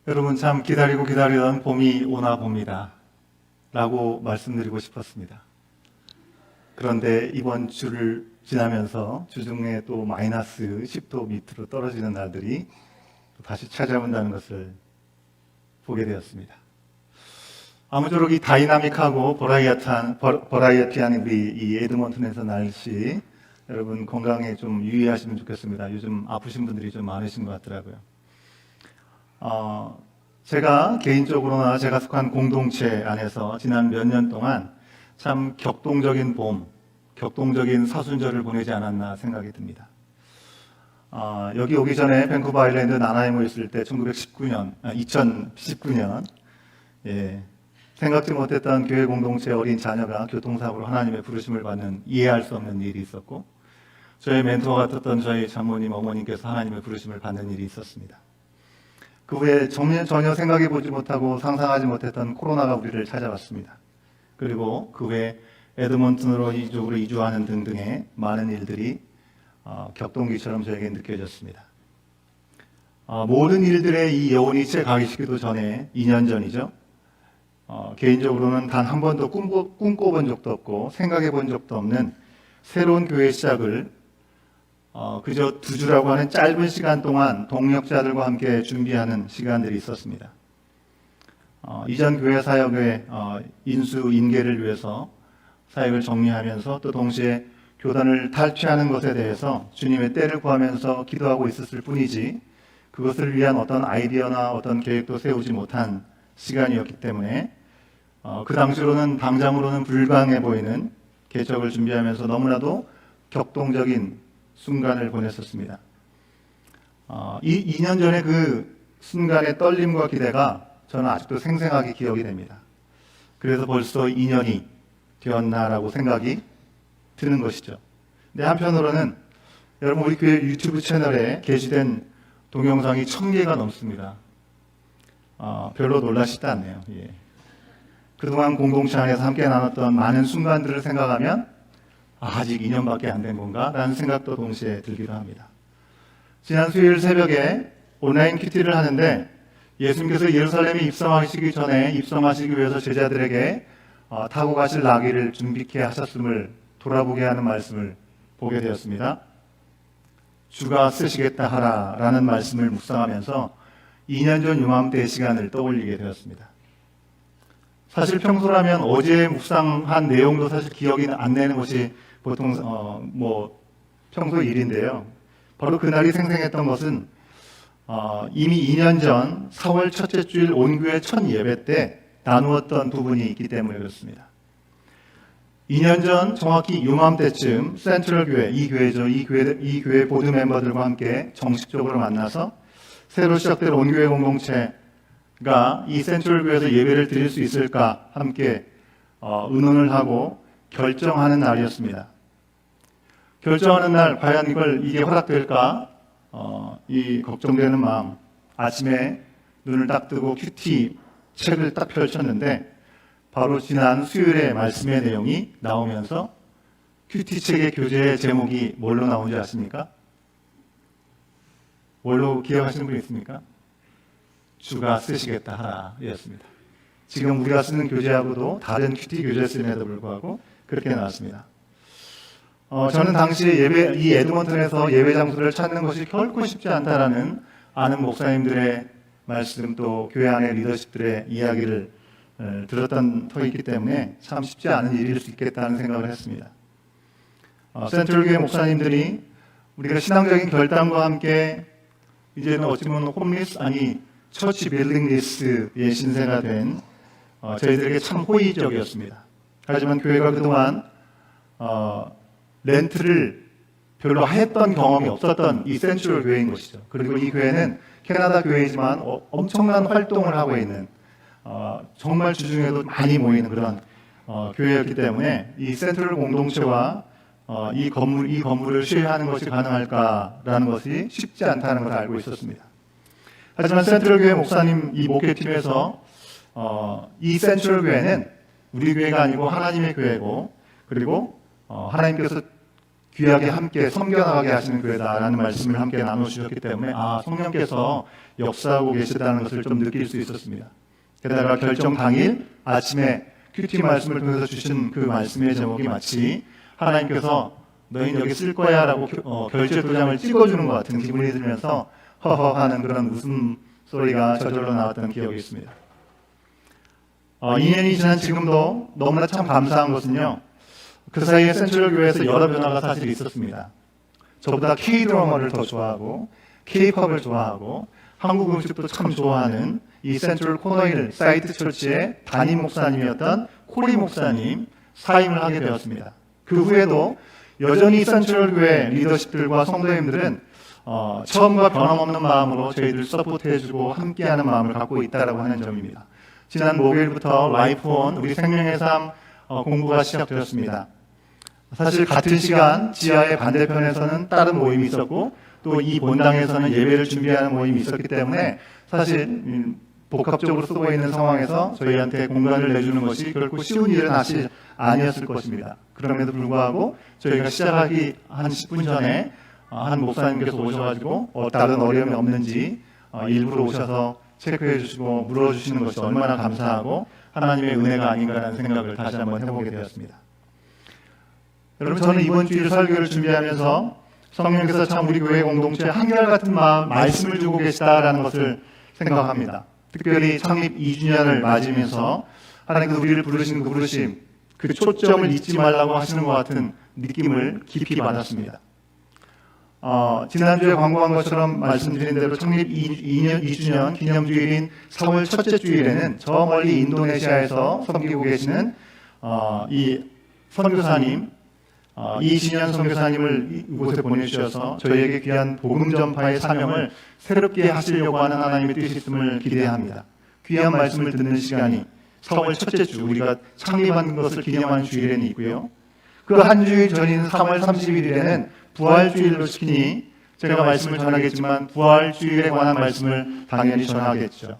여러분 참 기다리고 기다리던 봄이 오나 봅니다. 라고 말씀드리고 싶었습니다. 그런데 이번 주를 지나면서 주중에 또 마이너스 10도 밑으로 떨어지는 날들이 또 다시 찾아온다는 것을 보게 되었습니다. 아무쪼록 이 다이나믹하고 버라이어티한 우리 이 에드먼튼에서 날씨 여러분 건강에 좀 유의하시면 좋겠습니다. 요즘 아프신 분들이 좀 많으신 것 같더라고요. 제가 개인적으로나 제가 속한 공동체 안에서 지난 몇 년 동안 참 격동적인 봄, 격동적인 사순절을 보내지 않았나 생각이 듭니다. 여기 오기 전에 밴쿠버 아일랜드 나나이모에 있을 때 2019년, 예, 생각지 못했던 교회 공동체 어린 자녀가 교통사고로 하나님의 부르심을 받는 이해할 수 없는 일이 있었고, 저의 멘토 같았던 저희 장모님, 어머님께서 하나님의 부르심을 받는 일이 있었습니다. 그 후에 전혀 생각해보지 못하고 상상하지 못했던 코로나가 우리를 찾아왔습니다. 그리고 그 후에 에드먼튼으로 이쪽으로 이주하는 등등의 많은 일들이 격동기처럼 저에게 느껴졌습니다. 모든 일들의 이 여운이 채 가기 시기도 전에 2년 전이죠. 개인적으로는 단 한 번도 꿈꿔본 적도 없고 생각해본 적도 없는 새로운 교회 시작을 그저 2주라고 하는 짧은 시간 동안 동역자들과 함께 준비하는 시간들이 있었습니다. 이전 교회 사역의 인수 인계를 위해서 사역을 정리하면서 또 동시에 교단을 탈취하는 것에 대해서 주님의 때를 구하면서 기도하고 있었을 뿐이지 그것을 위한 어떤 아이디어나 어떤 계획도 세우지 못한 시간이었기 때문에 그 당시로는 당장으로는 불가능해 보이는 개척을 준비하면서 너무나도 격동적인 순간을 보냈었습니다. 2년 전에 그 순간의 떨림과 기대가 저는 아직도 생생하게 기억이 됩니다. 그래서 벌써 2년이 되었나라고 생각이 드는 것이죠. 근데 한편으로는 여러분 우리 교회 유튜브 채널에 게시된 동영상이 1000개가 넘습니다. 별로 놀라시지 않네요. 예. 그동안 공동체 안에서 함께 나눴던 많은 순간들을 생각하면 아직 2년밖에 안 된 건가? 라는 생각도 동시에 들기도 합니다. 지난 수요일 새벽에 온라인 큐티를 하는데 예수님께서 예루살렘에 입성하시기 전에 입성하시기 위해서 제자들에게 타고 가실 나귀를 준비케 하셨음을 돌아보게 하는 말씀을 보게 되었습니다. 주가 쓰시겠다 하라 라는 말씀을 묵상하면서 2년 전 요맘때의 시간을 떠올리게 되었습니다. 사실 평소라면 어제 묵상한 내용도 사실 기억이 안 나는 것이 보통 평소 일인데요. 바로 그날이 생생했던 것은 이미 2년 전 4월 첫째 주일 온교회 첫 예배 때 나누었던 부분이 있기 때문에 그렇습니다. 2년 전 정확히 요맘때쯤 센트럴 교회, 이 교회 보드 멤버들과 함께 정식적으로 만나서 새로 시작될 온교회 공동체가 이 센트럴 교회에서 예배를 드릴 수 있을까 함께 의논을 하고 결정하는 날이었습니다. 결정하는 날 과연 이게 허락될까 이 걱정되는 마음, 아침에 눈을 딱 뜨고 큐티 책을 딱 펼쳤는데 바로 지난 수요일에 말씀의 내용이 나오면서 큐티 책의 교재의 제목이 뭘로 나온지 아십니까? 뭘로 기억하시는 분 있습니까? 주가 쓰시겠다 하라 였습니다. 지금 우리가 쓰는 교재하고도 다른 큐티 교재였음에도 불구하고 그렇게 나왔습니다. 저는 당시에 이 에드먼튼에서 예배 장소를 찾는 것이 결코 쉽지 않다라는 아는 목사님들의 말씀 또 교회 안의 리더십들의 이야기를 들었던 터이기 때문에 참 쉽지 않은 일일 수 있겠다는 생각을 했습니다. 센트럴 교회 목사님들이 우리가 신앙적인 결단과 함께 이제는 어찌 보면 홈리스 처치 빌딩 리스의 신세가 된 저희들에게 참 호의적이었습니다. 하지만 교회가 그동안 렌트를 별로 했던 경험이 없었던 이 센트럴 교회인 것이죠. 그리고 이 교회는 캐나다 교회이지만 엄청난 활동을 하고 있는 정말 주중에도 많이 모이는 그런 교회였기 때문에 이 센트럴 공동체와 이 건물을 시행하는 것이 가능할까라는 것이 쉽지 않다는 것을 알고 있었습니다. 하지만 센트럴 교회 목사님 이 목회팀에서 이 센트럴 교회는 우리 교회가 아니고 하나님의 교회고 그리고 하나님께서 귀하게 함께 섬겨나가게 하시는 교회다라는 말씀을 함께 나눠주셨기 때문에 성령께서 역사하고 계시다는 것을 좀 느낄 수 있었습니다. 게다가 결정 당일 아침에 큐티 말씀을 통해서 주신 그 말씀의 제목이 마치 하나님께서 너희는 여기 쓸 거야 라고 결제 도장을 찍어주는 것 같은 기분이 들면서 허허 하는 그런 웃음 소리가 저절로 나왔던 기억이 있습니다. 2년이 지난 지금도 너무나 참 감사한 것은요, 그 사이에 센트럴 교회에서 여러 변화가 사실 있었습니다. 저보다 K-드라마를 더 좋아하고 K-팝을 좋아하고 한국 음식도 참 좋아하는 이 센트럴 코너힐 사이트 처치의 담임 목사님이었던 코리 목사님 사임을 하게 되었습니다. 그 후에도 여전히 센트럴 교회 리더십들과 성도님들은 처음과 변함없는 마음으로 저희들 서포트해주고 함께하는 마음을 갖고 있다라고 하는 점입니다. 지난 목요일부터 라이프온 우리 생명의 삶 공부가 시작되었습니다. 사실 같은 시간 지하의 반대편에서는 다른 모임이 있었고 또 이 본당에서는 예배를 준비하는 모임이 있었기 때문에 사실 복합적으로 쓰고 있는 상황에서 저희한테 공간을 내주는 것이 결코 쉬운 일은 사실 아니었을 것입니다. 그럼에도 불구하고 저희가 시작하기 한 10분 전에 한 목사님께서 오셔가지고 다른 어려움이 없는지 일부러 오셔서 체크해 주시고 물어주시는 것이 얼마나 감사하고 하나님의 은혜가 아닌가라는 생각을 다시 한번 해보게 되었습니다. 여러분, 저는 이번 주일 설교를 준비하면서 성령께서 참 우리 교회 공동체에 한결같은 말씀을 주고 계시다라는 것을 생각합니다. 특별히 창립 2주년을 맞으면서 하나님께서 우리를 부르신 그 부르심, 그 초점을 잊지 말라고 하시는 것 같은 느낌을 깊이 받았습니다. 지난주에 광고한 것처럼 말씀드린 대로 창립 2주년 기념주일인 4월 첫째 주일에는 저 멀리 인도네시아에서 섬기고 계시는 이 선교사님, 이신현 선교사님을 이곳에 보내주셔서 저희에게 귀한 복음 전파의 사명을 새롭게 하시려고 하는 하나님의 뜻이 있음을 기대합니다. 귀한 말씀을 듣는 시간이 4월 첫째 주 우리가 창립한 것을 기념하는 주일에는 있고요. 그 한 주일 전인 3월 30일에는 부활주일로 시키니 제가 말씀을 전하겠지만 부활주일에 관한 말씀을 당연히 전하겠죠.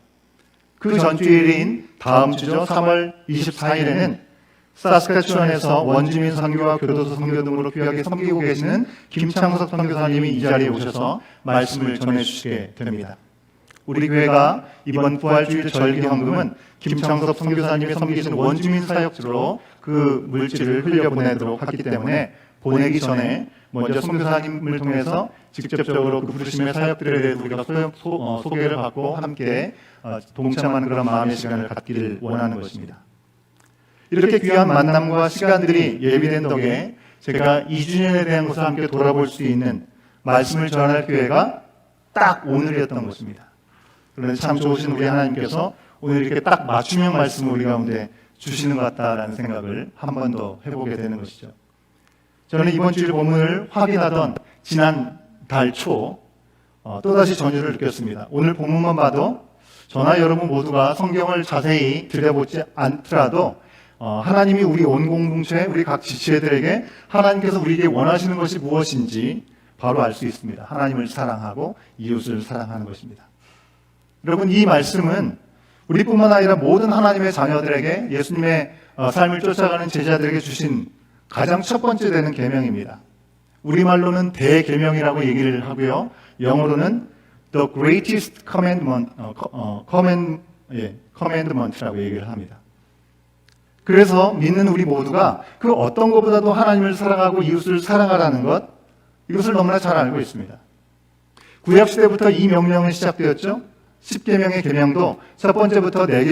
그 전주일인 다음 주죠. 3월 24일에는 사스카추안에서 원주민 선교와 교도소 선교 등으로 귀하게 섬기고 계시는 김창석 선교사님이 이 자리에 오셔서 말씀을 전해주시게 됩니다. 우리 교회가 이번 부활주일 절기 헌금은 김창석 선교사님이 섬기신 원주민 사역지로 그 물질을 흘려보내도록 하기 때문에 보내기 전에 먼저 선교사님을 통해서 직접적으로 그 부르심의 사역들에 대해서 우리가 소개를 받고 함께 동참하는 그런 마음의 시간을 갖기를 원하는 것입니다. 이렇게 귀한 만남과 시간들이 예비된 덕에 제가 2주년에 대한 것을 함께 돌아볼 수 있는 말씀을 전할 기회가 딱 오늘이었던 것입니다. 그런데 참 좋으신 우리 하나님께서 오늘 이렇게 딱 맞춤형 말씀을 우리 가운데 주시는 것 같다라는 생각을 한 번 더 해보게 되는 것이죠. 저는 이번 주일 본문을 확인하던 지난 달 초 또다시 전율을 느꼈습니다. 오늘 본문만 봐도 저나 여러분 모두가 성경을 자세히 들여보지 않더라도 하나님이 우리 온 공동체, 우리 각 지체들에게 하나님께서 우리에게 원하시는 것이 무엇인지 바로 알 수 있습니다. 하나님을 사랑하고 이웃을 사랑하는 것입니다. 여러분, 이 말씀은 우리뿐만 아니라 모든 하나님의 자녀들에게 예수님의 삶을 쫓아가는 제자들에게 주신 가장 첫 번째 되는 계명입니다. 우리말로는 대계명이라고 얘기를 하고요. 영어로는 the greatest commandment라고 얘기를 합니다. 그래서 믿는 우리 모두가 그 어떤 것보다도 하나님을 사랑하고 이웃을 사랑하라는 것, 이것을 너무나 잘 알고 있습니다. 구약시대부터 이 명령이 시작되었죠. 10계명의 계명도 첫 번째부터 네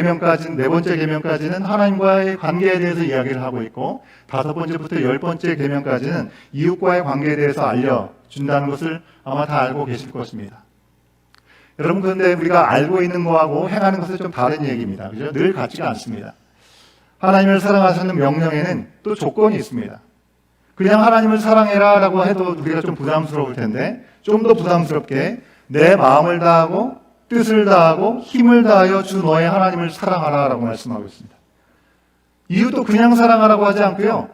번째 계명까지는 하나님과의 관계에 대해서 이야기를 하고 있고 5번째부터 10번째 계명까지는 이웃과의 관계에 대해서 알려준다는 것을 아마 다 알고 계실 것입니다. 여러분, 그런데 우리가 알고 있는 거하고 행하는 것은 좀 다른 얘기입니다. 그죠? 늘 같지가 않습니다. 하나님을 사랑하시는 명령에는 또 조건이 있습니다. 그냥 하나님을 사랑해라 라고 해도 우리가 좀 부담스러울 텐데 좀 더 부담스럽게 내 마음을 다하고 뜻을 다하고 힘을 다하여 주 너의 하나님을 사랑하라 라고 말씀하고 있습니다. 이웃도 그냥 사랑하라고 하지 않고요.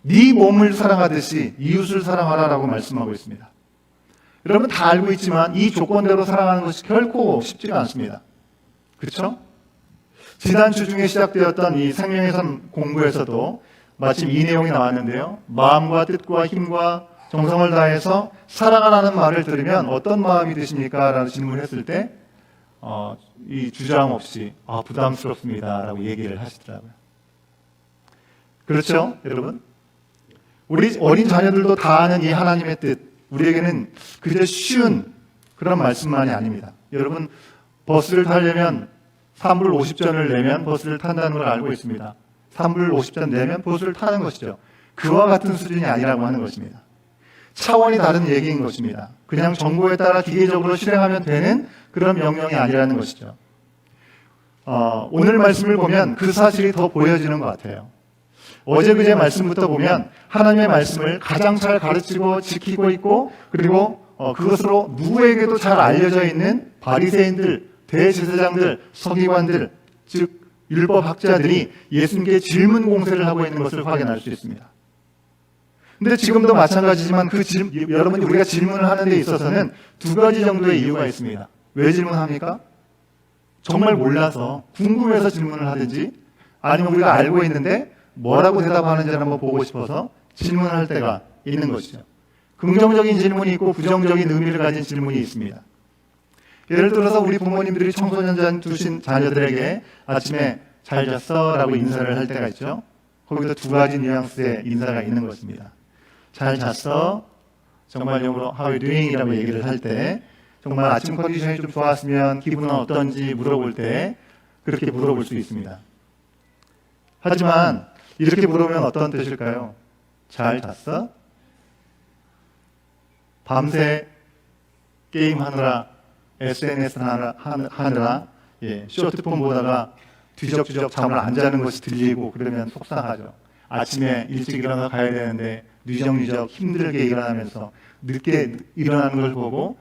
네 몸을 사랑하듯이 이웃을 사랑하라 라고 말씀하고 있습니다. 여러분 다 알고 있지만 이 조건대로 사랑하는 것이 결코 쉽지가 않습니다. 그렇죠? 지난주 중에 시작되었던 이 생명의 삶 공부에서도 마침 이 내용이 나왔는데요. 마음과 뜻과 힘과 정성을 다해서 사랑하라는 말을 들으면 어떤 마음이 드십니까? 라는 질문을 했을 때 이 주저함 없이 부담스럽습니다 라고 얘기를 하시더라고요. 그렇죠, 여러분? 우리 어린 자녀들도 다 아는 이 하나님의 뜻, 우리에게는 그저 쉬운 그런 말씀만이 아닙니다. 여러분, 버스를 타려면 3불 50전을 내면 버스를 탄다는 걸 알고 있습니다. 3불 50전 내면 버스를 타는 것이죠. 그와 같은 수준이 아니라고 하는 것입니다. 차원이 다른 얘기인 것입니다. 그냥 정보에 따라 기계적으로 실행하면 되는 그런 명령이 아니라는 것이죠. 오늘 말씀을 보면 그 사실이 더 보여지는 것 같아요. 어제 그제 말씀부터 보면 하나님의 말씀을 가장 잘 가르치고 지키고 있고, 그리고 그것으로 누구에게도 잘 알려져 있는 바리새인들, 대제사장들, 서기관들, 즉 율법학자들이 예수님께 질문 공세를 하고 있는 것을 확인할 수 있습니다. 근데 지금도 마찬가지지만 여러분이 우리가 질문을 하는 데 있어서는 두 가지 정도의 이유가 있습니다. 왜 질문합니까? 정말 몰라서 궁금해서 질문을 하든지, 아니면 우리가 알고 있는데 뭐라고 대답하는지를 한번 보고 싶어서 질문할 때가 있는 것이죠. 긍정적인 질문이 있고 부정적인 의미를 가진 질문이 있습니다. 예를 들어서 우리 부모님들이 청소년 두신 자녀들에게 아침에 잘 잤어? 라고 인사를 할 때가 있죠. 거기서 두 가지 뉘앙스의 인사가 있는 것입니다. 잘 잤어? 정말 영어로 How are you doing? 이라고 얘기를 할 때, 정말 아침 컨디션이 좀 좋았으면 기분은 어떤지 물어볼 때 그렇게 물어볼 수 있습니다. 하지만 이렇게 물으면 어떤 뜻일까요? 잘 잤어? 밤새 게임하느라, SNS 하느라 쇼트폰 보다가 뒤적뒤적 잠을 안 자는 것이 들리고 그러면 속상하죠. 아침에 일찍 일어나 가야 되는데 뒤적뒤적 힘들게 일어나면서 늦게 일어나는 걸 보고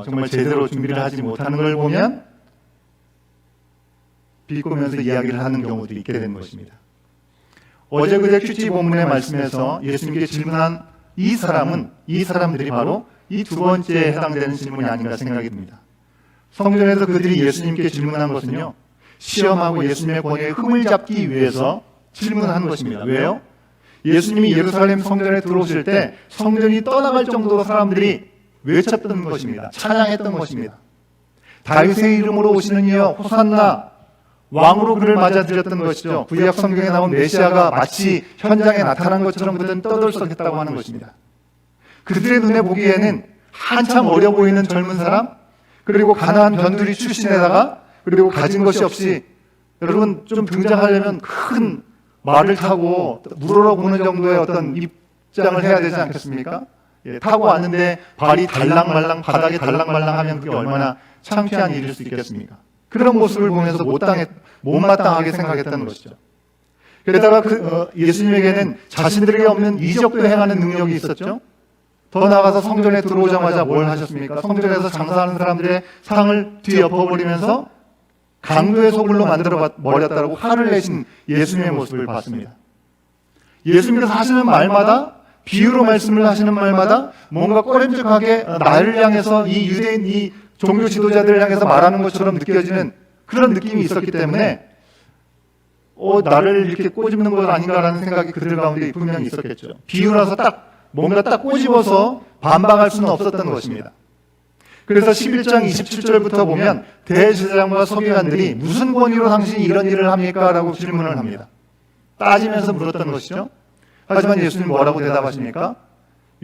정말 제대로 준비를 하지 못하는 걸 보면 비꼬면서 이야기를 하는 경우도 있게 되는 것입니다. 어제 그제 큐티 본문의 말씀에서 예수님께 질문한 이 사람들이 바로 이 두 번째에 해당되는 질문이 아닌가 생각이 듭니다. 성전에서 그들이 예수님께 질문한 것은요, 시험하고 예수님의 권위에 흠을 잡기 위해서 질문한 것입니다. 왜요? 예수님이 예루살렘 성전에 들어오실 때 성전이 떠나갈 정도로 사람들이 외쳤던 것입니다. 찬양했던 것입니다. 다윗의 이름으로 오시는 이여 호산나, 왕으로 그를 맞아들였던 것이죠. 구약 성경에 나온 메시아가 마치 현장에 나타난 것처럼 그들은 떠들썩했다고 하는 것입니다. 그들의 눈에 보기에는 한참 어려 보이는 젊은 사람, 그리고 가난한 변두리 출신에다가, 그리고 가진 것이 없이, 여러분 좀 등장하려면 큰 말을 타고 물으러 보는 정도의 어떤 입장을 해야 되지 않겠습니까? 타고 왔는데 발이 달랑말랑, 바닥에 달랑말랑하면 그게 얼마나 창피한 일일 수 있겠습니까? 그런 모습을 보면서 못마땅하게 생각했다는 것이죠. 게다가 예수님에게는 자신들에게 없는 이적도 행하는 능력이 있었죠. 더 나아가서 성전에 들어오자마자 뭘 하셨습니까? 성전에서 장사하는 사람들의 상을 뒤엎어버리면서 강도의 소굴로 만들어버렸다고 화를 내신 예수님의 모습을 봤습니다. 예수님께서 하시는 말마다, 비유로 말씀을 하시는 말마다 뭔가 꺼림직하게 나를 향해서 이 유대인, 이 종교 지도자들을 향해서 말하는 것처럼 느껴지는 그런 느낌이 있었기 때문에 나를 이렇게 꼬집는 것 아닌가라는 생각이 그들 가운데 분명히 있었겠죠. 비유라서 뭔가 딱 꼬집어서 반박할 수는 없었던 것입니다. 그래서 11장 27절부터 보면 대제사장과 서기관들이 무슨 권위로 당신이 이런 일을 합니까? 라고 질문을 합니다. 따지면서 물었던 것이죠. 하지만 예수님 뭐라고 대답하십니까?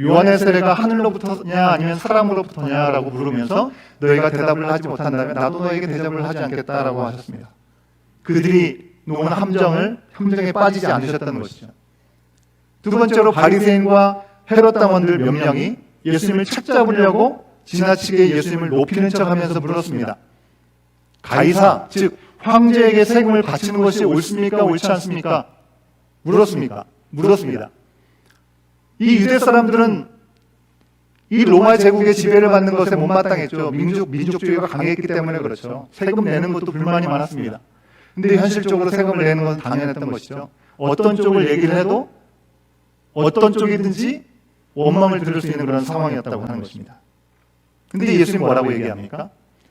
요한의 세례가 하늘로부터냐 아니면 사람으로부터냐 라고 물으면서 너희가 대답을 하지 못한다면 나도 너에게 대답을 하지 않겠다라고 하셨습니다. 그들이 놓은 함정에 빠지지 않으셨다는 것이죠. 두 번째로 바리새인과 헤롯 당원들 몇 명이 예수님을 책잡으려고 지나치게 예수님을 높이는 척하면서 물었습니다. 가이사, 즉 황제에게 세금을 바치는 것이 옳습니까? 옳지 않습니까? 물었습니다. 이 유대 사람들은 이 로마 제국의 지배를 받는 것에 못마땅했죠. 민족주의가 강했기 때문에 그렇죠. 세금 내는 것도 불만이 많았습니다. 근데 현실적으로 세금을 내는 것은 당연했던 것이죠. 어떤 쪽을 얘기를 해도 어떤 쪽이든지 원망을 들을 수 있는 그런 상황이었다고 하는 것입니다. 근데 예수님 뭐라고 얘기합니까?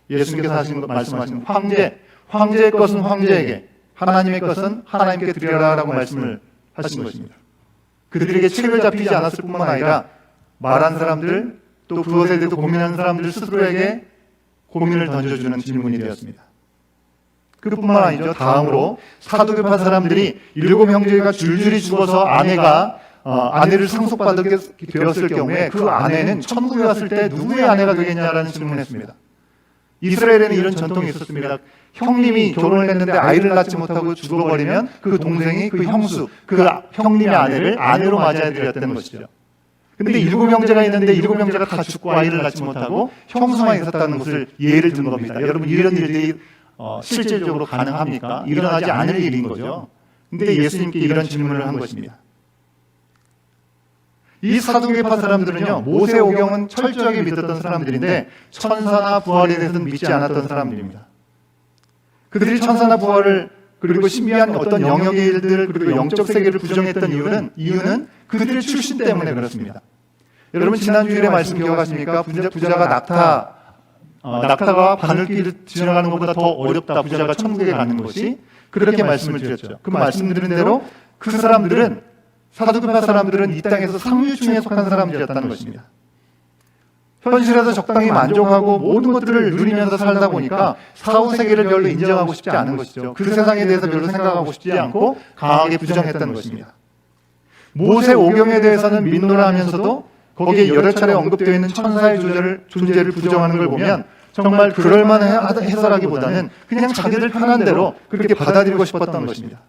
예수님께서 말씀하신 황제의 것은 황제에게, 하나님의 것은 하나님께 드려라라고 말씀을 하신 것입니다. 그들에게 책을 잡히지 않았을 뿐만 아니라 말한 사람들, 또 그것에 대해서 고민하는 사람들 스스로에게 고민을 던져주는 질문이 되었습니다. 그뿐만 아니죠. 다음으로 사두개파 사람들이 7 형제가 줄줄이 죽어서 아내를 상속받게 되었을 경우에 그 아내는 천국에 갔을 때 누구의 아내가 되겠냐라는 질문을 했습니다. 이스라엘에는 이런 전통이 있었습니다. 형님이 결혼을 했는데 아이를 낳지 못하고 죽어버리면 그 동생이 그 형수, 그 형님의 아내를 아내로 맞아야 되었다는 것이죠. 근데 7 형제가 있는데 7 형제가 다 죽고 아이를 낳지 못하고 형수만 있었다는 것을 예를 든 겁니다. 여러분, 이런 일들이 실질적으로 가능합니까? 일어나지 않을 일인 거죠. 근데 예수님께 이런 질문을 한 것입니다. 이 사두개파 사람들은요, 모세오경은 철저하게 믿었던 사람들인데 천사나 부활에 대해서는 믿지 않았던 사람들입니다. 그들이 천사나 부활을 그리고 신비한 어떤 영역의 일들 그리고 영적 세계를 부정했던 이유는 그들의 출신 때문에 그렇습니다. 여러분, 지난주일에 말씀 기억하십니까? 부자가 낙타가 바늘길을 지나가는 것보다 더 어렵다. 부자가 천국에 가는 것이, 그렇게 말씀을 드렸죠. 그 말씀드린 대로 그 사람들은, 사두개파 사람들은 이 땅에서 상류층에 속한 사람들이었다는 것입니다. 현실에서 적당히 만족하고 모든 것들을 누리면서 살다 보니까 사후세계를 별로 인정하고 싶지 않은 것이죠. 그 세상에 대해서 별로 생각하고 싶지 않고 강하게 부정했다는 것입니다. 모세오경에 대해서는 믿노라 하면서도 거기에 여러 차례 언급되어 있는 천사의 존재를 부정하는 걸 보면 정말 그럴만해서라기보다는 그냥 자기들 편한 대로 그렇게 받아들이고 싶었던 것입니다.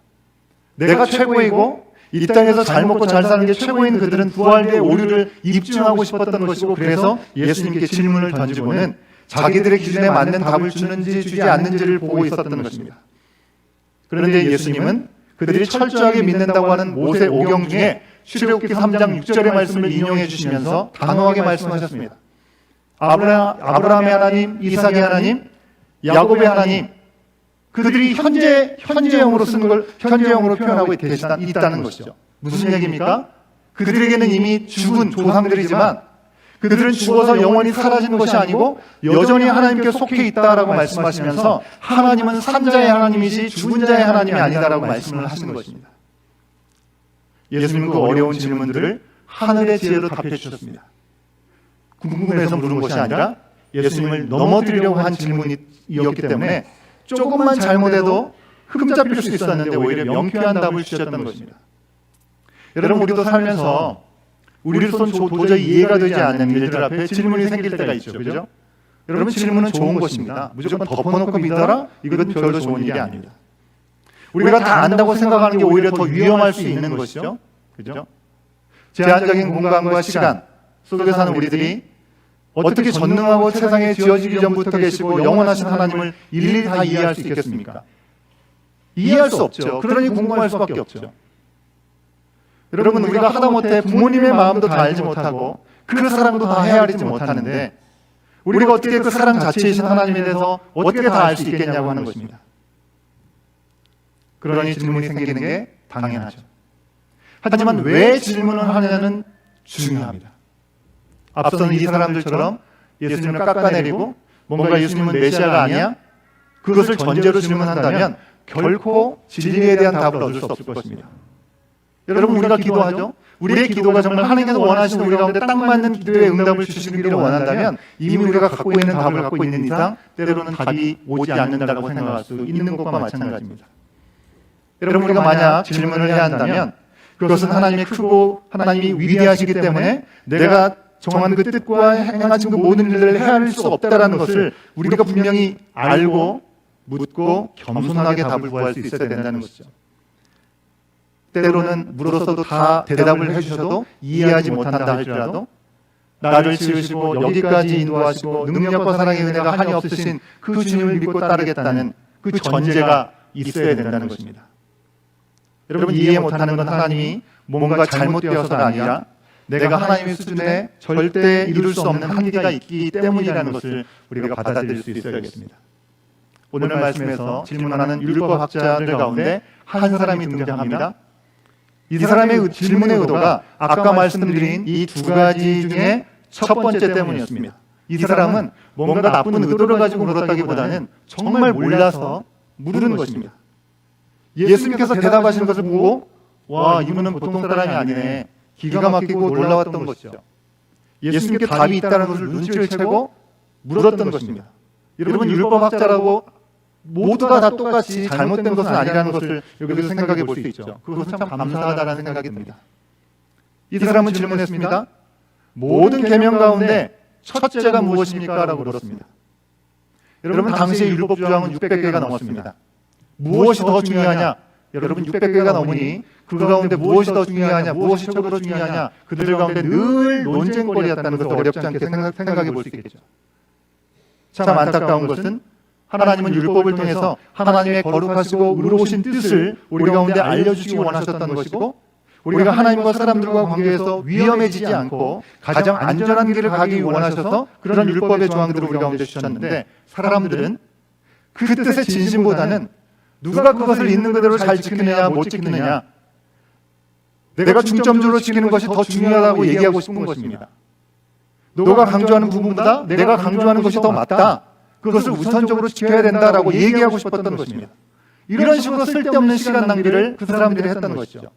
내가 최고이고 이 땅에서 잘 먹고 잘 사는 게 최고인 그들은 부활의 오류를 입증하고 싶었던 것이고, 그래서 예수님께 질문을 던지고는 자기들의 기준에 맞는 답을 주는지 주지 않는지를 보고 있었던 것입니다. 그런데 예수님은 그들이 철저하게 믿는다고 하는 모세오경 중에 출애굽기 3장 6절의 말씀을 인용해 주시면서 단호하게 말씀하셨습니다. 아브라함의 하나님, 이삭의 하나님, 야곱의 하나님, 그들이 현재형으로 쓰는 걸 현재형으로 표현하고 있다는 것이죠. 무슨 얘기입니까? 그들에게는 이미 죽은 조상들이지만 그들은 죽어서 영원히 사라지는 것이 아니고 여전히 하나님께 속해 있다라고 말씀하시면서 하나님은 산자의 하나님이지 죽은 자의 하나님이 아니다라고 말씀을 하시는 것입니다. 예수님은 그 어려운 질문들을 하늘의 지혜로 답해 주셨습니다. 궁금해서 물은 것이 아니라 예수님을 넘어뜨리려고 한 질문이었기 때문에 조금만 잘못해도 흠잡힐 수 있었는데 오히려 명쾌한 답을 주셨던 것입니다. 여러분, 우리도 살면서 우리로서는 도저히 이해가 되지 않는 일들 앞에 질문이 생길 때가 있죠. 그죠? 여러분, 질문은 좋은 것입니다. 무조건 덮어놓고 믿어라? 이것은 별로 좋은 일이 아닙니다. 우리가 다 안다고 생각하는 게 오히려 더 위험할 수 있는 것이죠. 그죠? 제한적인 공간과 시간 속에 사는 우리들이 어떻게 전능하고 세상에 지어지기 전부터 계시고 영원하신 하나님을 일일이 다 이해할 수 있겠습니까? 이해할 수 없죠. 그러니 궁금할 수밖에 없죠. 여러분, 우리가 하다못해 부모님의 마음도 다 알지 못하고 그 사랑도 다 헤아리지 못하는데 우리가 어떻게 그 사랑 자체이신 하나님에 대해서 어떻게 다 알 수 있겠냐고 하는 것입니다. 그러니 질문이 생기는 게 당연하죠. 하지만 왜 질문을 하느냐는 중요합니다. 앞서는 이 사람들처럼 예수님을 깎아내리고 뭔가 예수님은 메시아가 아니야? 그것을 전제로 질문한다면 결코 진리에 대한 답을 얻을 수 없을 것입니다. 여러분, 우리가 기도하죠? 우리의 기도가 정말 하나님께서 원하시는 우리 가운데 딱 맞는 기도의 응답을 주시기를 원한다면 이미 우리가 갖고 있는 답을 갖고 있는 이상 때로는 답이 오지 않는다고 생각할 수 있는 것과 마찬가지입니다. 여러분, 우리가 만약 질문을 해야 한다면 그것은 하나님이 크고 하나님이 위대하시기 때문에 내가 정한 그 뜻과 행하신 그 모든 일들을 헤아릴 수 없다라는 것을 우리가 분명히 알고 묻고 겸손하게 답을 구할 수 있어야 된다는 것이죠. 때로는 물어서도 다 대답을 해주셔도 이해하지 못한다 할지라도 나를 지으시고 여기까지 인도하시고 능력과 사랑의 은혜가 한이 없으신 그 주님을 믿고 따르겠다는 그 전제가 있어야 된다는 것입니다. 여러분, 이해 못하는 건 하나님이 뭔가 잘못되어서가 아니라 내가 하나님의 수준에 절대 이룰 수 없는 한계가 있기 때문이라는 것을 우리가 받아들일 수 있어야겠습니다. 오늘 말씀에서 질문하는 율법학자들 가운데 한 사람이 등장합니다. 이 사람의 질문의 의도가 아까 말씀드린 이 두 가지 중에 첫 번째 때문이었습니다. 이 사람은 뭔가 나쁜 의도를 가지고 물었다기보다는 정말 몰라서 물은 것입니다. 예수님께서 대답하시는 것을 보고 와, 이분은 보통 사람이 아니네, 기가 막히고 놀라웠던 것이죠. 예수님께 답이 있다는 것을 눈치를 채고 물었던 것입니다. 여러분, 율법학자라고 모두가 다 똑같이 잘못된 것은 아니라는 것을 여기서 생각해 볼 수 있죠. 그것은 참 감사하다는 생각이 듭니다. 이 사람은 질문했습니다. 모든 계명 가운데 첫째가 무엇입니까? 라고 물었습니다. 여러분, 당시의 율법 조항은 600개가 넘었습니다. 무엇이 더 중요하냐? 여러분, 600개가 넘으니 그 가운데 무엇이 더 중요하냐, 무엇이 최고로 중요하냐, 그들 가운데 늘 논쟁거리였다는 것을 어렵지 않게 생각해 볼 수 있겠죠. 참 안타까운 것은 하나님은 율법을 통해서 하나님의 거룩하시고 의로우신 뜻을 우리 가운데 알려주시기 원하셨던 것이고, 우리가 하나님과 사람들과 관계에서 위험해지지 않고 가장 안전한 길을 가기 원하셔서 그런 율법의 조항들을 우리 가운데 주셨는데, 사람들은 그 뜻의 진심보다는 누가 그것을 있는 그대로 잘 지키느냐 못 지키느냐, 내가 중점적으로 지키는 것이 더 중요하다고 얘기하고 싶은 것입니다. 너가 강조하는 부분보다 내가 강조하는 것이 더 맞다, 그것을 우선적으로 지켜야 된다라고 얘기하고 싶었던 것입니다. 이런 식으로 쓸데없는 시간 낭비를 그 사람들이 했던 것이죠.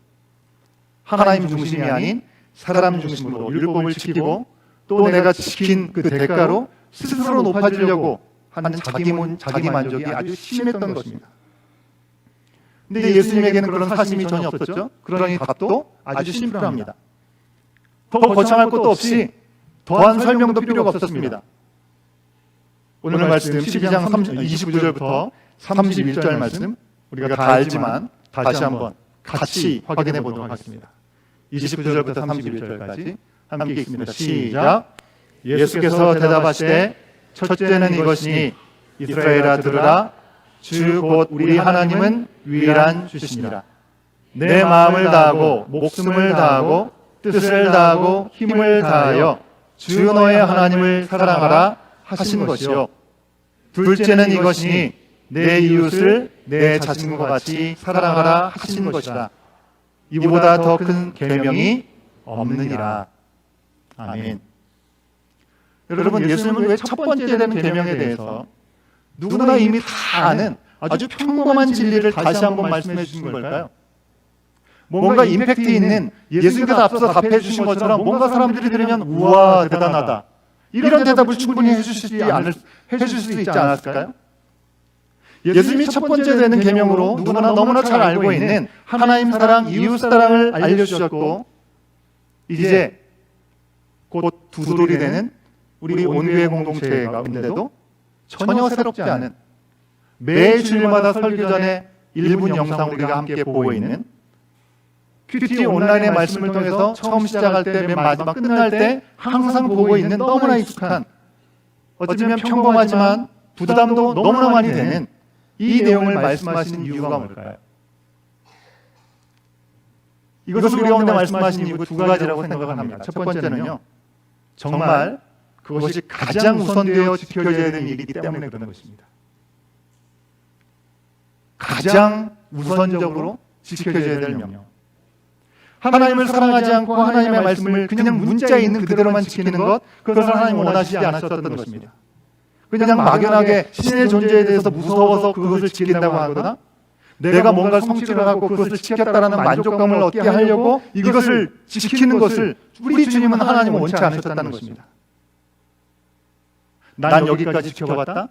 하나님 중심이 아닌 사람 중심으로 율법을 지키고 또 내가 지킨 그 대가로 스스로 높아지려고 하는 자기 만족이 아주 심했던 것입니다. 근데 예수님에게는 그런 사심이 전혀 없었죠. 그러니 답도 아주 심플합니다. 더 거창할 것도 없이 더한 설명도 필요가 없었습니다. 오늘 말씀 12장 29절부터 31절 말씀, 우리가 다 알지만 다시 한번 같이 확인해 보도록 하겠습니다. 29절부터 31절까지 함께 읽습니다. 시작. 예수께서 대답하시되 첫째는 이것이니 이스라엘아 들으라. 주 곧 우리 하나님은 유일한 주시니라. 내 마음을 다하고 목숨을 다하고 뜻을 다하고 힘을 다하여 주 너의 하나님을 사랑하라 하신 것이요. 둘째는 이것이니 내 이웃을 내 자신과 같이 사랑하라 하신 것이다. 이보다 더 큰 계명이 없느니라. 아멘. 여러분, 예수님은 왜 첫 번째 되는 계명에 대해서 누구나 이미 다 아는 아주 평범한 진리를 다시 한번 말씀해 주신 걸까요? 뭔가 임팩트 있는, 예수님께서 앞서 답해 주신 것처럼 뭔가 사람들이 들으면 우와 대단하다, 이런 대답을 충분히 해주실 수 있지 않았을까요? 예수님이 첫 번째 되는 계명으로 누구나 너무나 잘 알고 있는 하나님 사랑, 이웃 사랑을 알려주셨고, 이제 곧 두 돌이 되는 우리 온교회 공동체 가운데도 전혀 새롭지 않은, 매 주일마다 설교 전에 1분 영상 우리가 함께 보고 있는 큐티 온라인의 말씀을 통해서 처음 시작할 때, 맨 마지막 끝날 때 항상 보고 있는 너무나 익숙한, 어쩌면 평범하지만 부담도 너무나 많이 되는 이 내용을 말씀하시는 이유가 뭘까요? 이것을 우리 가운데 말씀하신 이유 두 가지라고 생각을 합니다. 첫 번째는요, 정말 그것이 가장 우선되어 지켜져야 되는 일이기 때문에 그런 것입니다. 가장 우선적으로 지켜져야 될 명령. 하나님을 사랑하지 않고 하나님의 말씀을 그냥 문자에 있는 그대로만 지키는 것, 그것을 하나님 원하시지 않으셨던 것입니다. 그냥 막연하게 신의 존재에 대해서 무서워서 그것을 지킨다고 하거나, 내가 뭔가를 성취를 하고 그것을 지켰다라는 만족감을 얻게 하려고 이것을 지키는 것을 우리 주님은 하나님은 원치 않으셨다는 것입니다. 난 여기까지 지켜봤다?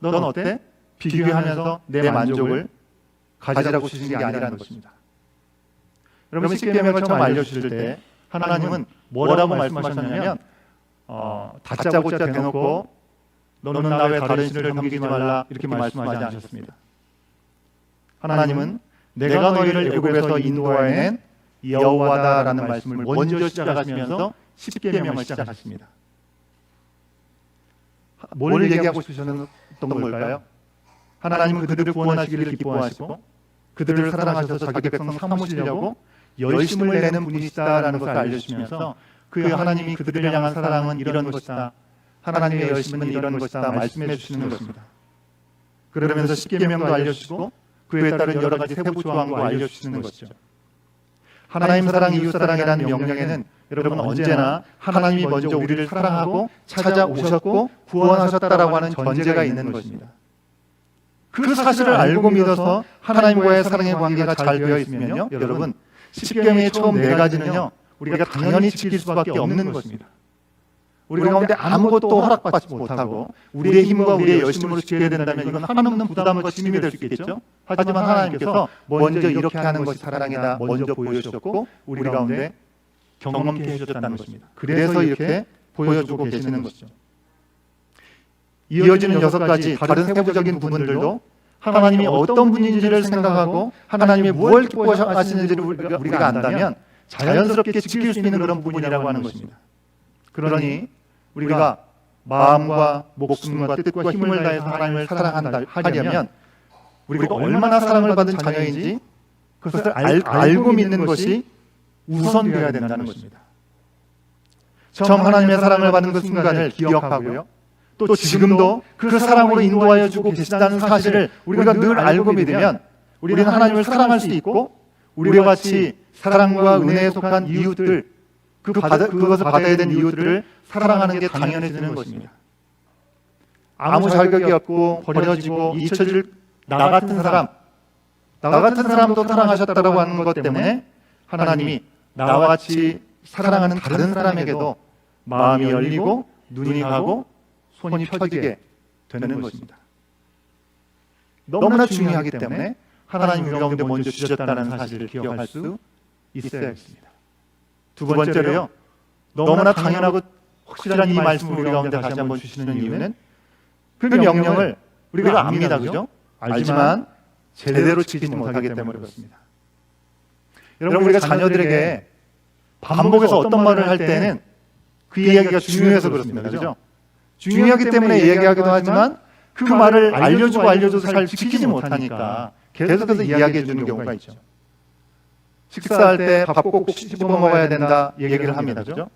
넌 어때? 비교하면서 내 만족을 가지라고 주신 게 아니라는 것입니다. 여러분, 십계명을 처음 알려주실 때 하나님은 뭐라고 말씀하셨냐면, 다짜고짜 대놓고 너는 나 외 다른 신을 섬기지 말라 이렇게 말씀하지 않으셨습니다. 하나님은 내가 너희를 애굽에서 인도하여낸 여호와다라는 말씀을 먼저 시작하시면서 십계명을 시작하십니다. 뭘 얘기하고 싶으셨던 걸까요? 하나님은 그들을 구원하시기를 기뻐하시고 그들을 사랑하셔서 자기 백성 삼으시려고 열심을 내는 분이시다라는 것을 알려주시면서, 그 하나님이 그들을 향한 사랑은 이런 것이다, 하나님의 열심은 이런 것이다 말씀해 주시는 것입니다. 그러면서 십계명도 알려주시고 그에 따른 여러 가지 세부 조항도 알려주시는 것이죠. 하나님 사랑, 이웃 사랑이라는 명령에는 여러분 언제나 하나님이 먼저 우리를 사랑하고 찾아오셨고 구원하셨다라고 하는 전제가 있는 것입니다. 그 사실을 알고 믿어서 하나님과의 사랑의 관계가 잘 되어 있으면요, 여러분, 십계명의 처음 네 가지는요 우리가 당연히 지킬 수밖에 없는 것입니다. 우리 가운데 아무것도 허락받지 못하고 우리의 힘과 우리의 열심으로 지켜야 된다면 이건 한없는 부담과 짐이 될 수 있겠죠. 하지만 하나님께서 먼저 이렇게 하는 것이 사랑이다 먼저 보여주셨고 우리 가운데 경험케 해주셨다는 것입니다. 그래서 이렇게 보여주고 계시는 것이죠. 이어지는 6가지 다른 세부적인 부분들도 하나님이 어떤 분인지를 생각하고 하나님이 무엇을 기뻐하시는지를 우리가 안다면 자연스럽게 지킬 수 있는 그런 부분이라고 하는 것입니다. 그러니 우리가 마음과 목숨과 뜻과 힘을 다해서 하나님을 사랑한다 하려면 우리가 얼마나 사랑을 받은 자녀인지 그것을 알고 믿는 것이 우선되어야 된다는 것입니다. 처음 하나님의 사랑을 받은 그 순간을 기억하고요. 또 지금도 그 사랑으로 인도하여 주고 계시다는 사실을 우리가 늘 알고 믿으면 우리는 하나님을 사랑할 수 있고 우리와 같이 사랑과 은혜에 속한 이웃들 그것을 받아야 되는 이웃들을 사랑하는 게 당연해지는 것입니다. 아무 자격이 없고 버려지고 잊혀질 나 같은 사람도 사랑하셨다고 하는 것 때문에 하나님이 나와 같이 사랑하는 다른 사람에게도 마음이 열리고 눈이 가고 손이 펴지게 되는 것입니다. 너무나 중요하기 때문에 하나님 우리 가운데 먼저 주셨다는 사실을 기억할 수 있어야겠습니다. 두 번째로요. 너무나 당연하고 확실한 이 말씀을 우리 가운데 다시 한번 주시는 이유는 그 명령을 우리가 압니다. 그죠? 알지만 제대로 지키지 못하기 때문에 그렇습니다. 여러분 우리가 자녀들에게 반복해서 어떤 말을 할 때는 그 이야기가 중요해서 그렇습니다. 그죠? 중요하기 때문에 이야기하기도 하지만 그 말을 알려줘도 잘 지키지 못하니까 계속해서 이야기해 주는 경우가 있죠. 식사할 때 밥 꼭 씹어 먹어야 된다 얘기를 합니다. 그죠?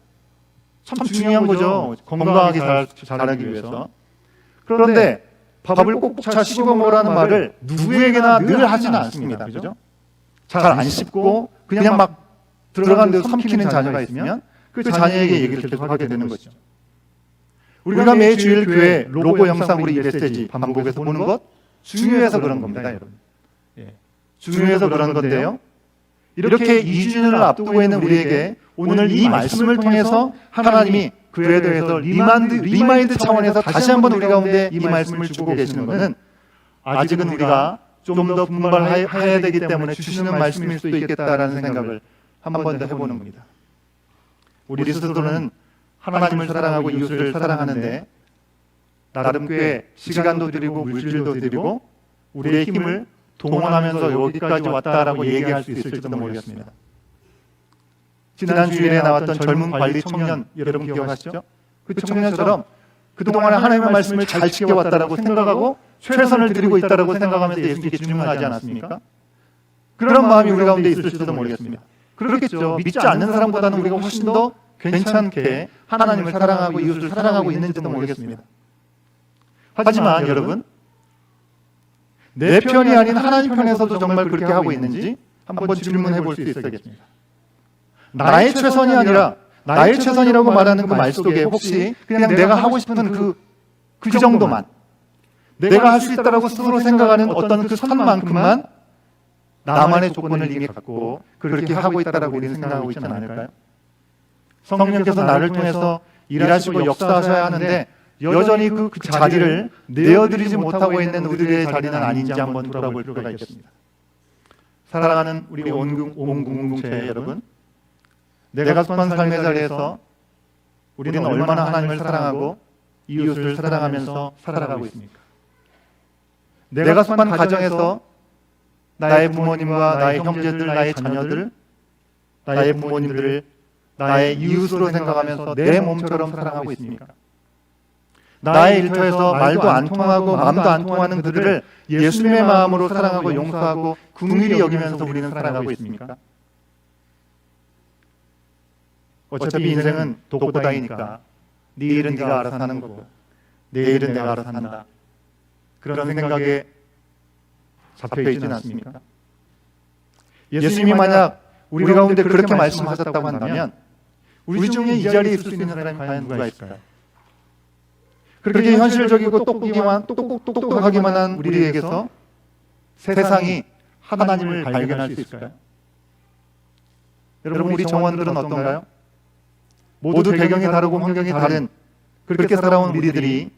참 중요한 거죠. 건강하게 자라기 위해서. 그런데 밥을 꼭 씹어 먹으라는 말을 누구에게나 늘 하지는 않습니다. 그죠? 잘 안 씹고 그냥 막 들어간 데서 삼키는 자녀가 있으면 그 자녀에게 얘기를 계속하게 되는 거죠. 우리가 매주일 교회 로고 영상으로 이 메시지 반복해서 보는 것 중요해서 그런 겁니다. 여러분. 중요해서 그런 건데요. 이렇게 2주년을 앞두고 있는 우리에게 오늘 이 말씀을 통해서 하나님이 그에 대해서 리마인드 차원에서 다시 한번 우리 가운데 이 말씀을 주고 계시는 것은 아직은 우리가 좀 더 분발해야 되기 때문에 주시는 말씀일 수도 있겠다라는 생각을 한 번 더 해보는 겁니다. 우리 스스로는 하나님을 사랑하고 이웃을 사랑하는데 나름 꽤 시간도 들이고 물질도 들이고 우리의 힘을 동원하면서 여기까지 왔다라고 얘기할 수 있을지도 모르겠습니다. 지난 주일에 나왔던 젊은 관리 청년 여러분 기억하시죠? 그 청년처럼 그동안에 하나님의 말씀을 잘 지켜왔다라고 생각하고 최선을 드리고 있다라고 생각하면서 예수님께 질문하지 않았습니까? 그런 마음이 우리 가운데 있을지도 모르겠습니다. 그렇겠죠. 믿지 않는 사람보다는 우리가 훨씬 더 괜찮게 하나님을 사랑하고 이웃을 사랑하고 있는지도 모르겠습니다. 하지만 여러분 내 편이 아닌 하나님 편에서도 정말 그렇게 하고 있는지 한번 질문해 볼 수 있겠습니다. 나의 최선이 아니라 나의 최선이라고 말하는 그 말 속에 혹시 그냥 내가 하고 싶은 그 정도만 내가 할 수 있다라고 스스로 생각하는 어떤 그 선만큼만 나만의 조건을 이미 갖고 그렇게 하고 있다라고 우리는 생각하고 있지는 않을까요? 성령께서 나를 통해서 일하시고 역사하셔야 하는데 여전히 그 자리를 내어드리지 못하고 있는 우리의 자리는 아닌지 한번 돌아볼 필요가 있겠습니다. 사랑하는 우리 온 공동체 여러분, 내가 속한 삶의 자리에서 우리는 얼마나 하나님을 사랑하고 이웃을 사랑하면서 살아가고 있습니까? 내가 속한 가정에서 나의 부모님과 나의 형제들, 나의 자녀들, 나의 부모님들을 나의 이웃으로 생각하면서 내 몸처럼 사랑하고 있습니까? 나의 일터에서 말도 안 통하고 마음도 안 통하는 그들을 예수님의 마음으로 사랑하고 용서하고 긍휼히 여기면서 우리는 살아가고 있습니까? 어차피 인생은 독고다이니까 네 일은 네가 알아서 하는 거고 내 일은 내가 알아서 한다. 그런 생각에 잡혀있지는 않습니까? 예수님이 만약 우리 가운데 그렇게 말씀하셨다고 한다면 우리 중에 이 자리에 있을 수 있는 사람이 과연 누가 있을까요? 그렇게 현실적이고 똑똑하기만 한 우리에게서 세상이 하나님을 발견할 수 있을까요? 여러분 우리 정원들은 어떤가요? 모두 배경이 다르고 환경이 다른 그렇게 살아온 우리들이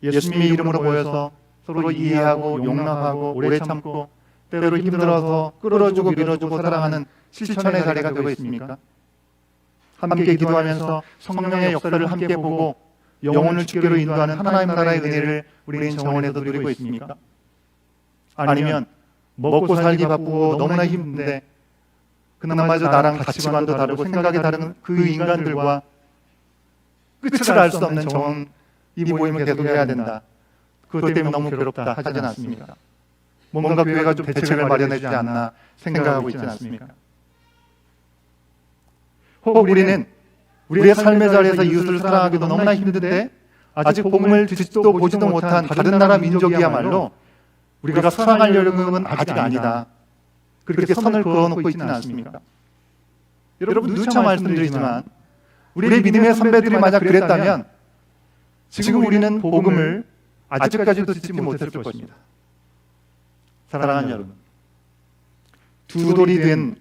예수님의 이름으로 모여서 서로 이해하고 용납하고 오래 참고 때로 힘들어서 끌어주고 밀어주고 사랑하는 실천의 자리가 되고 있습니까? 함께 기도하면서 성령의 역사를 함께 보고 영혼을 주께로 인도하는 하나님 나라의 은혜를 우리는 정원에서 누리고 있습니까? 아니면 먹고 살기 바쁘고 너무나 힘든데 그나마저 나랑 가치관도 다르고 생각이 다른 그 인간들과 끝을 알 수 없는 정원 이 모임을 계속해야 된다. 그것 때문에 너무 괴롭다 하지는 않습니까? 뭔가 교회가 좀 대책을 마련해주지 않나 생각하고 있지 않습니까? 혹 우리는 우리의 삶의 자리에서 이웃을 사랑하기도 너무나 힘든데 아직 복음을 듣지도 보지도 못한 다른 나라 민족이야말로 우리가 사랑하려는 아직 아니다. 그렇게 선을 그어놓고 있지는 않습니까? 여러분 누차 말씀드리지만 우리의 믿음의 선배들이 만약 그랬다면 지금 우리는 복음을 아직까지도 듣지 못했을 것입니다. 사랑하는 여러분, 두 돌이 된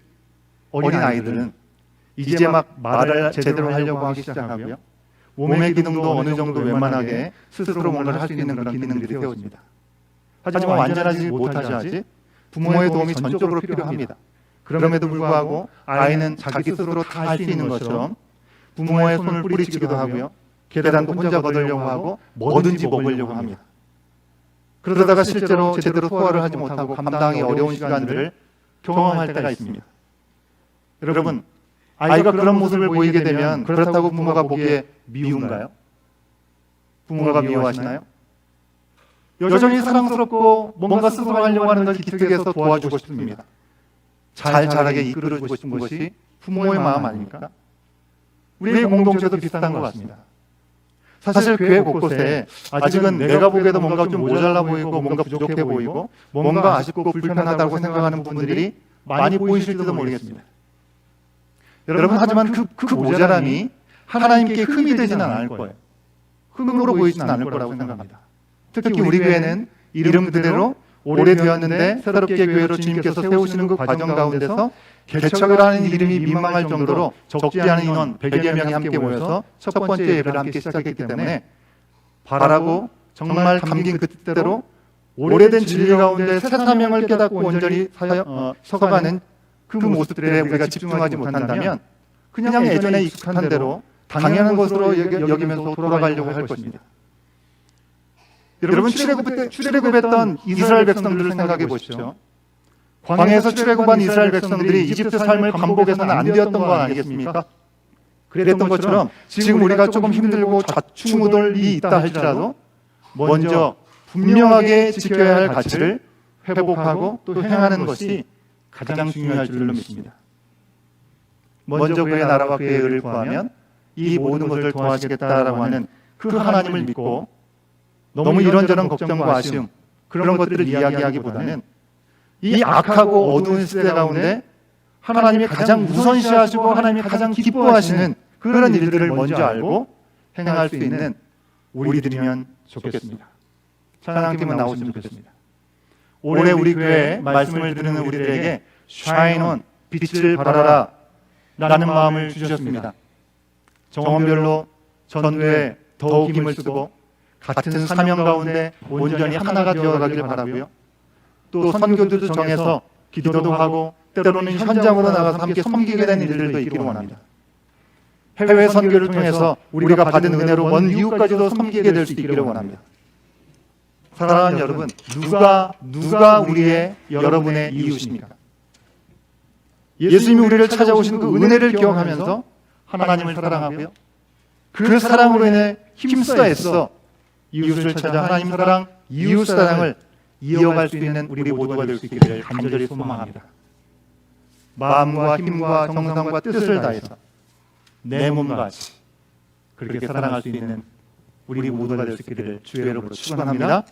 어린아이들은 이제 막 말을 제대로 하려고 하기 시작하고요. 몸의 기능도 어느 정도 웬만하게 스스로 뭔가를 할 수 있는 그런 기능들이 되어집니다. 하지만 완전하지 못하지 부모의 도움이 전적으로 필요합니다. 그럼에도 불구하고 아이는 자기 스스로 다 할 수 있는 것처럼 부모의 손을 뿌리치기도 하고요. 계단도 혼자 걷으려고 하고 뭐든지 먹으려고 합니다. 그러다가 실제로 제대로 소화를 하지 못하고 감당하기 어려운 시간들을 경험할 때가 있습니다. 여러분, 아이가 그런 모습을 보이게 되면 그렇다고 부모가 보기에 미운가요? 부모가 미워하시나요? 여전히 사랑스럽고 뭔가 스스로 하려고 하는 걸 기특해서 도와주고 싶습니다. 잘 자라게 이끌어주고 싶은 것이 부모의 마음 아닙니까? 우리의 공동체도 비슷한 것 같습니다. 사실 교회 곳곳에 아직은 내가 보기에도 뭔가 좀 모자라 보이고 뭔가 부족해 보이고 뭔가 아쉽고 불편하다고 생각하는 분들이 많이 보이실지도 모르겠습니다. 여러분 하지만 그 모자람이 하나님께 흠이 되지는 않을 거예요. 흠으로 보이지는 않을 거라고 생각합니다. 특히 우리 교회는 이름 그대로 오래되었는데 새롭게 교회로 주님께서 세우시는 그 과정 가운데서 개척이라는 이름이 민망할 정도로 적지 않은 인원 100여 명이 함께 모여서 첫 번째 예배를 함께 시작했기 때문에 바라고 정말 감긴 그때로 오래된 진리 가운데 새 사명을 깨닫고 온전히 서가는 그 모습들에 우리가 집중하지 못한다면 그냥 예전에 익숙한 대로 당연한 것으로 여기면서 돌아가려고 할 것입니다. 여러분 출애굽했던 이스라엘 백성들을 생각해 보십시오. 광야에서 출애굽한 이스라엘 백성들이 이집트 삶을 반복해서는 안 되었던 거 아니겠습니까? 그랬던 것처럼 지금 우리가 조금 힘들고 좌충우돌이 있다 할지라도 먼저 분명하게 지켜야 할 가치를 회복하고 또 행하는 것이 가장 중요할 줄로 믿습니다. 먼저 그의 나라와 그의 의를 구하면 이 모든 것을 도와주겠다라고 하는 그 하나님을 믿고 너무 이런저런 걱정과 아쉬움 그런 것들을 이야기하기보다는 이 악하고 어두운 시대 가운데 하나님이 가장 우선시하시고 하나님이 가장 기뻐하시는 그런 일들을 먼저 알고 행할 수 있는 우리들이면 좋겠습니다. 찬양팀은 나오시면 좋겠습니다. 올해 우리 교회에 말씀을 듣는 우리들에게 Shine on, 빛을 발하라 라는 마음을 주셨습니다. 정원별로 전도에 더욱 힘을 쓰고 같은 사명 가운데 온전히 하나가 되어가길 바라고요. 또 선교들도 정해서 기도도 하고 때로는 현장으로 나가서 함께 섬기게 되는 일들도 있기를 원합니다. 해외 선교를 통해서 우리가 받은 은혜로 먼 이웃까지도 섬기게 될 수 있기를 원합니다. 사랑하는 여러분, 누가 우리의 여러분의 이웃입니까? 예수님이 우리를 찾아오신 그 은혜를 기억하면서 하나님을 사랑하고요. 그 사랑으로 인해 힘써 애써 이웃을 찾아 하나님 사랑, 이웃 사랑을 이어갈 수 있는 우리 모두가 될 수 있기를 간절히 소망합니다. 마음과 힘과 정성과 뜻을 다해서 내 몸과 같이 그렇게 사랑할 수 있는 우리 모두가 될 수 있기를 주의 이름으로 축원합니다.